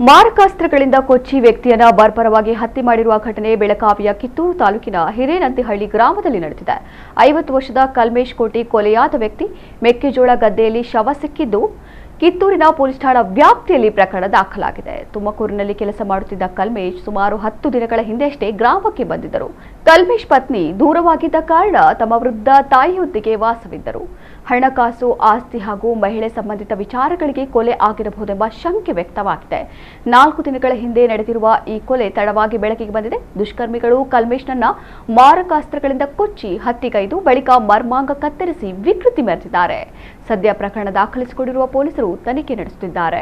ಮಾರಕಾಸ್ತ್ರಗಳಿಂದ ಕೊಚ್ಚಿ ವ್ಯಕ್ತಿಯನ್ನ ಬರ್ಬರವಾಗಿ ಹತ್ಯೆ ಮಾಡಿರುವ ಘಟನೆ ಬೆಳಗಾವಿಯ ಕಿತ್ತೂರು ತಾಲೂಕಿನ ಹಿರೇನಂತಿಹಳ್ಳಿ ಗ್ರಾಮದಲ್ಲಿ ನಡೆದಿದೆ. 50 ವರ್ಷದ ಕಲ್ಮೇಶ್ ಕೋಟಿ ಕೊಲೆಯಾದ ವ್ಯಕ್ತಿ ಮೆಕ್ಕೆಜೋಳ ಗದ್ದೆಯಲ್ಲಿ ಶವ ಸಿಕ್ಕಿದ್ದು ಕಿತ್ತೂರಿನ ಪೊಲೀಸ್ ಠಾಣಾ ವ್ಯಾಪ್ತಿಯಲ್ಲಿ ಪ್ರಕರಣ ದಾಖಲಾಗಿದೆ. ತುಮಕೂರಿನಲ್ಲಿ ಕೆಲಸ ಮಾಡುತ್ತಿದ್ದ ಕಲ್ಮೇಶ್ ಸುಮಾರು 10 ದಿನಗಳ ಹಿಂದೆಯಷ್ಟೇ ಗ್ರಾಮಕ್ಕೆ ಬಂದಿದ್ದರು. ಕಲ್ಮೇಶ್ ಪತ್ನಿ ದೂರವಾಗಿದ್ದ ಕಾರಣ ತಮ್ಮ ವೃದ್ಧ ತಾಯಿಯೊಂದಿಗೆ ವಾಸವಿದ್ದರು. ಹಣಕಾಸು, ಆಸ್ತಿ ಹಾಗೂ ಮಹಿಳೆ ಸಂಬಂಧಿತ ವಿಚಾರಗಳಿಗೆ ಕೊಲೆ ಆಗಿರಬಹುದೆಂಬ ಶಂಕೆ ವ್ಯಕ್ತವಾಗಿದೆ. 4 ದಿನಗಳ ಹಿಂದೆ ನಡೆದಿರುವ ಈ ಕೊಲೆ ತಡವಾಗಿ ಬೆಳಕಿಗೆ ಬಂದಿದೆ. ದುಷ್ಕರ್ಮಿಗಳು ಕಲ್ಮೇಶ್ನನ್ನ ಮಾರಕಾಸ್ತ್ರಗಳಿಂದ ಕೊಚ್ಚಿ ಹತ್ಯೆಗೈದು ಬಳಿಕ ಮರ್ಮಾಂಗ ಕತ್ತರಿಸಿ ವಿಕೃತಿ ಮೆರೆದಿದ್ದಾರೆ. ಸದ್ಯ ಪ್ರಕರಣ ದಾಖಲಿಸಿಕೊಂಡಿರುವ ಪೊಲೀಸರು ತನಿಖೆ ನಡೆಸುತ್ತಿದ್ದಾರೆ.